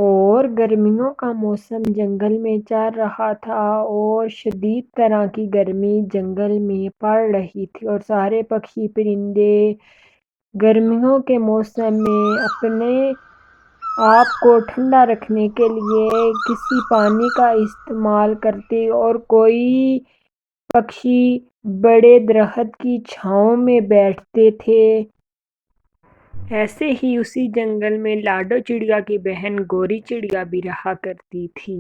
اور گرمیوں کا موسم جنگل میں چل رہا تھا اور شدید طرح کی گرمی جنگل میں پڑ رہی تھی، اور سارے پکشی پرندے گرمیوں کے موسم میں اپنے آپ کو ٹھنڈا رکھنے کے لیے کسی پانی کا استعمال کرتے، اور کوئی پکشی بڑے درخت کی چھاؤں میں بیٹھتے تھے۔ ایسے ہی اسی جنگل میں لاڈو چڑیا کی بہن گوری چڑیا بھی رہا کرتی تھی۔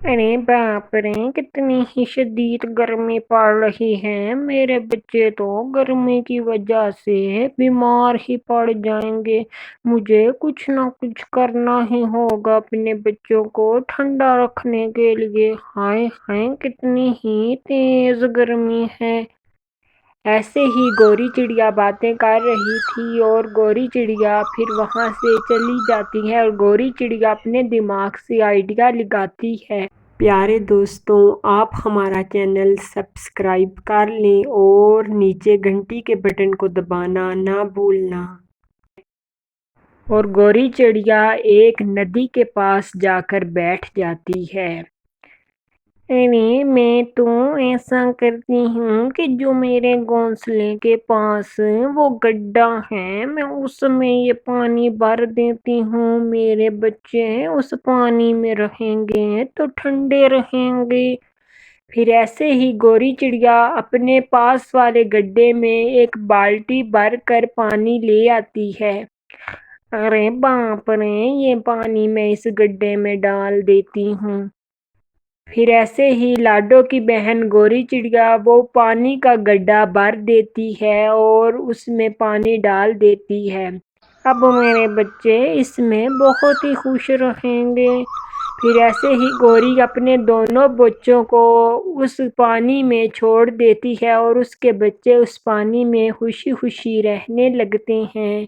ارے باپ رے، کتنی ہی شدید گرمی پڑ رہی ہے، میرے بچے تو گرمی کی وجہ سے بیمار ہی پڑ جائیں گے۔ مجھے کچھ نہ کچھ کرنا ہی ہوگا اپنے بچوں کو ٹھنڈا رکھنے کے لیے۔ ہائے ہائے، کتنی ہی تیز گرمی ہے۔ ایسے ہی گوری چڑیا باتیں کر رہی تھی اور گوری چڑیا پھر وہاں سے چلی جاتی ہے، اور گوری چڑیا اپنے دماغ سے آئیڈیا لگاتی ہے۔ پیارے دوستوں، آپ ہمارا چینل سبسکرائب کر لیں اور نیچے گھنٹی کے بٹن کو دبانا نہ بھولنا۔ اور گوری چڑیا ایک ندی کے پاس جا کر بیٹھ جاتی ہے۔ ارے میں تو ایسا کرتی ہوں کہ جو میرے گھونسلے کے پاس وہ گڈھا ہے، میں اس میں یہ پانی بھر دیتی ہوں، میرے بچے اس پانی میں رہیں گے تو ٹھنڈے رہیں گے۔ پھر ایسے ہی گوری چڑیا اپنے پاس والے گڈھے میں ایک بالٹی بھر کر پانی لے آتی ہے۔ ارے باپ رے، یہ پانی میں اس گڈھے میں ڈال دیتی ہوں۔ پھر ایسے ہی لاڈو کی بہن گوری چڑیا وہ پانی کا گڈھا بھر دیتی ہے اور اس میں پانی ڈال دیتی ہے۔ اب میرے بچے اس میں بہت ہی خوش رہیں گے۔ پھر ایسے ہی گوری اپنے دونوں بچوں کو اس پانی میں چھوڑ دیتی ہے اور اس کے بچے اس پانی میں خوشی خوشی رہنے لگتے ہیں۔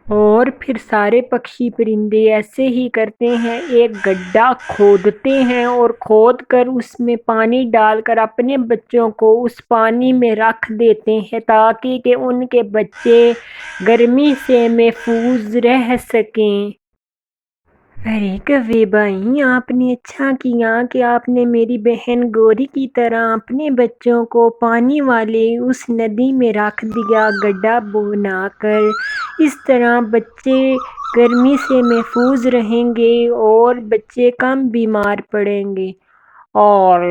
اور پھر سارے پکشی پرندے ایسے ہی کرتے ہیں، ایک گڈھا کھودتے ہیں اور کھود کر اس میں پانی ڈال کر اپنے بچوں کو اس پانی میں رکھ دیتے ہیں تاکہ کہ ان کے بچے گرمی سے محفوظ رہ سکیں۔ ارے کوے بھائی، آپ نے اچھا کیا کہ آپ نے میری بہن گوری کی طرح اپنے بچوں کو پانی والے اس ندی میں رکھ دیا گڈھا بنا کر۔ اس طرح بچے گرمی سے محفوظ رہیں گے اور بچے کم بیمار پڑیں گے۔ اور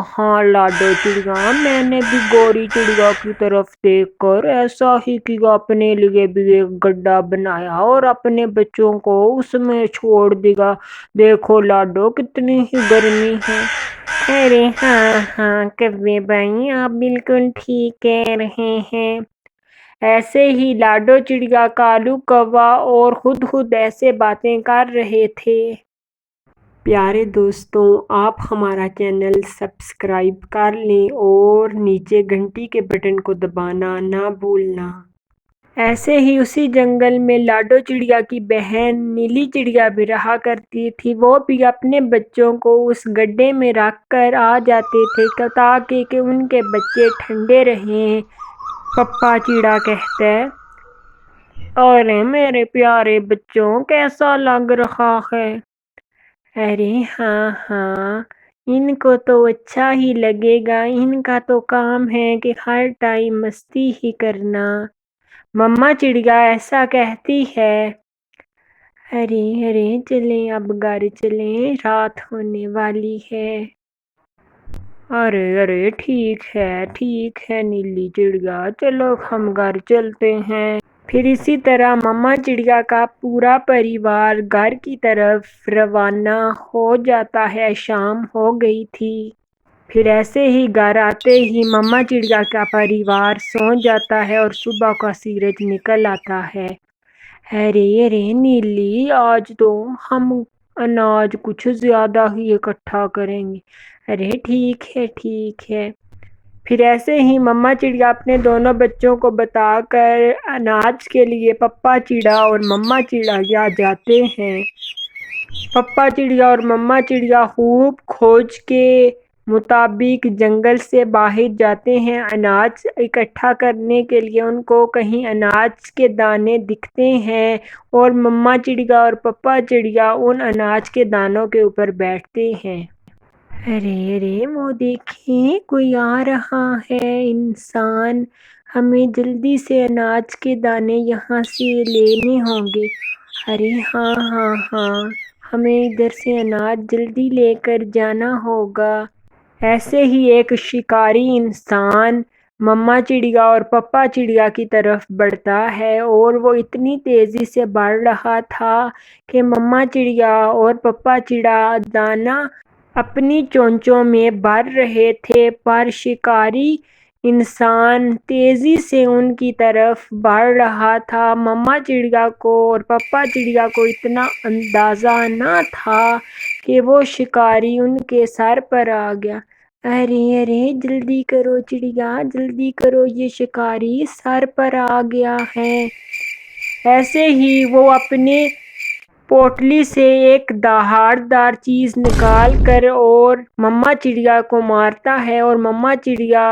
ہاں لاڈو چڑیا، میں نے بھی گوری چڑیا کی طرف دیکھ کر ایسا ہی کیا، اپنے لیے بھی ایک گڈھا بنایا اور اپنے بچوں کو اس میں چھوڑ دیا۔ دیکھو لاڈو، کتنی ہی گرمی ہے۔ ارے ہاں کوے بھائی، آپ بالکل ٹھیک کہہ رہے ہیں۔ ایسے ہی لاڈو چڑیا، کالو کوا اور ہدہد ایسے باتیں کر رہے تھے۔ پیارے دوستوں، آپ ہمارا چینل سبسکرائب کر لیں اور نیچے گھنٹی کے بٹن کو دبانا نہ بھولنا۔ ایسے ہی اسی جنگل میں لاڈو چڑیا کی بہن نیلی چڑیا بھی رہا کرتی تھی۔ وہ بھی اپنے بچوں کو اس گڈھے میں رکھ کر آ جاتے تھے تاکہ کہ ان کے بچے ٹھنڈے رہیں۔ پپا چیڑا کہتا ہے، اور میرے پیارے بچوں، کیسا لگ رہا ہے؟ ارے ہاں، ان کو تو اچھا ہی لگے گا، ان کا تو کام ہے کہ ہر ٹائم مستی ہی کرنا۔ مما چڑیا ایسا کہتی ہے۔ ارے چلیں، اب گھر چلیں، رات ہونے والی ہے۔ ارے ٹھیک ہے نیلی چڑیا، چلو ہم گھر چلتے ہیں۔ پھر اسی طرح مما چڑیا کا پورا پریوار گھر کی طرف روانہ ہو جاتا ہے۔ شام ہو گئی تھی۔ پھر ایسے ہی گھر آتے ہی مما چڑیا کا پریوار سو جاتا ہے اور صبح کا سورج نکل آتا ہے۔ ارے نیلی، آج تو ہم اناج کچھ زیادہ ہی اکٹھا کریں گے۔ ارے ٹھیک ہے۔ پھر ایسے ہی مما چڑیا اپنے دونوں بچوں کو بتا کر اناج کے لیے پپا چڑیا اور مما چڑیا جاتے ہیں۔ پپا چڑیا اور مما چڑیا خوب کھوج کے مطابق جنگل سے باہر جاتے ہیں اناج اکٹھا کرنے کے لیے۔ ان کو کہیں اناج کے دانے دکھتے ہیں اور مما چڑیا اور پپا چڑیا ان اناج کے دانوں کے اوپر بیٹھتے ہیں۔ ارے ارے وہ دیکھیں کوئی آ رہا ہے انسان، ہمیں جلدی سے اناج کے دانے یہاں سے لینے ہوں گے۔ ارے ہاں ہاں ہاں، ہمیں ادھر سے اناج جلدی لے کر جانا ہوگا۔ ایسے ہی ایک شکاری انسان مما چڑیا اور پپا چڑیا کی طرف بڑھتا ہے، اور وہ اتنی تیزی سے بڑھ رہا تھا کہ مما چڑیا اور پپا چڑیا دانا اپنی چونچوں میں بھر رہے تھے، پر شکاری انسان تیزی سے ان کی طرف بڑھ رہا تھا۔ مما چڑیا کو اور پپا چڑیا کو اتنا اندازہ نہ تھا کہ وہ شکاری ان کے سر پر آ گیا۔ ارے ارے جلدی کرو چڑیا، جلدی کرو، یہ شکاری سر پر آ گیا ہے۔ ایسے ہی وہ اپنے پوٹلی سے ایک دھاڑ دار چیز نکال کر اور مما چڑیا کو مارتا ہے، اور مما چڑیا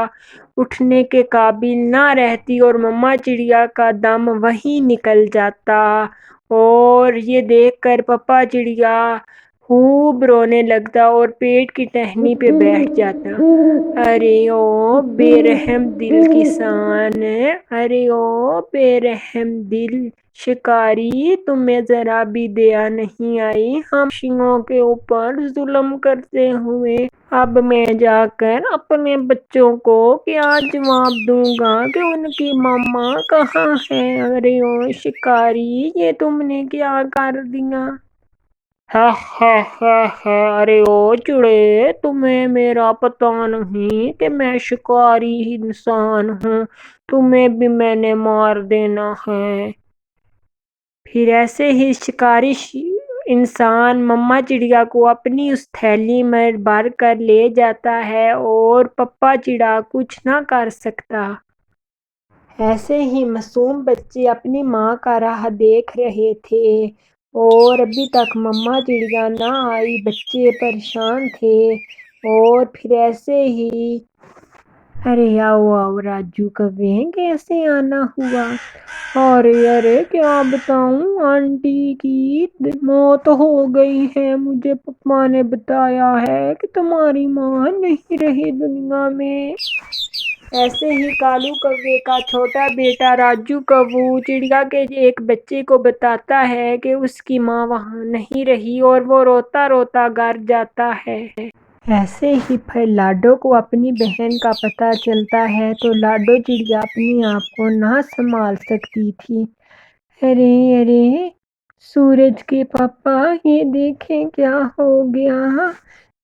اٹھنے کے قابل نہ رہتی اور مما چڑیا کا دم وہیں نکل جاتا، اور یہ دیکھ کر پپا چڑیا خوب رونے لگتا اور پیٹ کی ٹہنی پہ بیٹھ جاتا۔ ارے او بے رحم دل کسان، ارے او بے رحم دل شکاری، تمہیں ذرا بھی دیا نہیں آئی ہم پکشیوں کے اوپر ظلم کرتے ہوئے۔ اب میں جا کر اپنے بچوں کو کیا جواب دوں گا کہ ان کی مما کہاں ہے؟ ارے او شکاری، یہ تم نے کیا کر دیا؟ ارے او چڑے، تمہیں میرا پتہ نہیں کہ میں شکاری انسان ہوں؟ تمہیں بھی میں نے مار دینا ہے۔ پھر ایسے ہی شکاری انسان مما چڑیا کو اپنی اس تھیلی میں بھر کر لے جاتا ہے، اور پپا چڑیا کچھ نہ کر سکتا۔ ایسے ہی معصوم بچے اپنی ماں کا راہ دیکھ رہے تھے، اور ابھی تک مما چڑیا نہ آئی، بچے پریشان تھے۔ اور پھر ایسے ہی ارے آؤ آؤ راجو کوے، کیسے آنا ہوا؟ ارے ارے کیا بتاؤں، آنٹی کی موت ہو گئی ہے، مجھے پپا نے بتایا ہے کہ تمہاری ماں نہیں رہی دنیا میں۔ ایسے ہی کالو کوے کا چھوٹا بیٹا راجو کوو چڑیا کے ایک بچے کو بتاتا ہے کہ اس کی ماں وہاں نہیں رہی، اور وہ روتا روتا گھر جاتا ہے۔ ایسے ہی پھر لاڈو کو اپنی بہن کا پتہ چلتا ہے، تو لاڈو چڑیا اپنے آپ کو نہ سنبھال سکتی تھی۔ ارے ارے سورج کے پاپا، یہ دیکھیں کیا ہو گیا،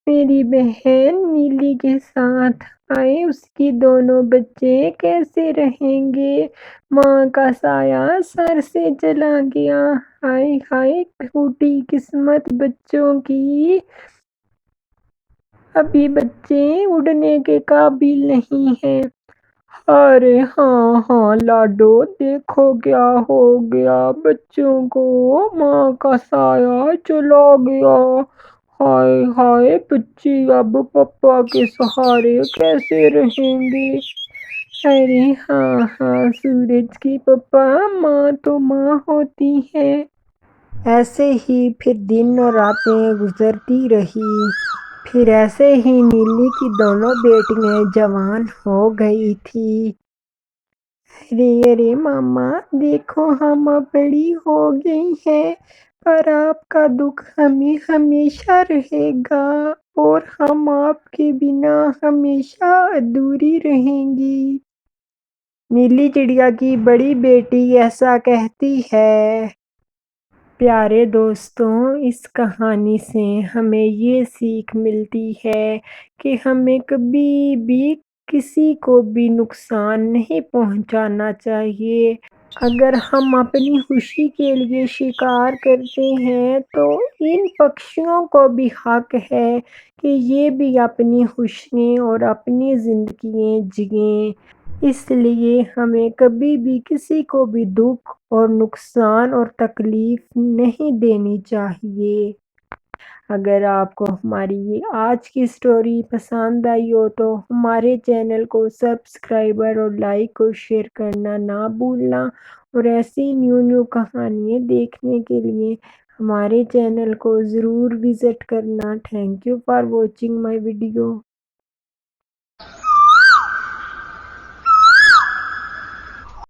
میری بہن نیلی کے ساتھ آئے، اس کی دونوں بچے کیسے رہیں گے؟ ماں کا سایہ سر سے چلا گیا، ہائے ہائے پھوٹی قسمت بچوں کی، ابھی بچے اڑنے کے قابل نہیں ہیں۔ ارے ہاں ہاں لاڈو، دیکھو کیا ہو گیا، بچوں کو ماں کا سایہ چلا گیا، ہائے ہائے بچے اب پپا کے سہارے کیسے رہیں گے؟ ارے ہاں ہاں سورج کی پپا، ماں تو ماں ہوتی ہے۔ ایسے ہی پھر دن اور راتیں گزرتی رہی۔ پھر ایسے ہی نیلی کی دونوں بیٹیاں جوان ہو گئی تھی۔ ارے ارے ماما دیکھو، ہم اب بڑی ہو گئی ہیں، پر آپ کا دکھ ہمیں ہمیشہ رہے گا، اور ہم آپ کے بنا ہمیشہ ادھوری رہیں گی۔ نیلی چڑیا کی بڑی بیٹی ایسا کہتی ہے۔ پیارے دوستوں، اس کہانی سے ہمیں یہ سیکھ ملتی ہے کہ ہمیں کبھی بھی کسی کو بھی نقصان نہیں پہنچانا چاہیے۔ اگر ہم اپنی خوشی کے لیے شکار کرتے ہیں تو ان پکشیوں کو بھی حق ہے کہ یہ بھی اپنی خوشیاں اور اپنی زندگیاں جئیں۔ اس لیے ہمیں کبھی بھی کسی کو بھی دکھ اور نقصان اور تکلیف نہیں دینی چاہیے۔ اگر آپ کو ہماری یہ آج کی سٹوری پسند آئی ہو تو ہمارے چینل کو سبسکرائبر اور لائک اور شیئر کرنا نہ بھولنا، اور ایسی نیو کہانیاں دیکھنے کے لیے ہمارے چینل کو ضرور وزٹ کرنا۔ Thank you for watching my video.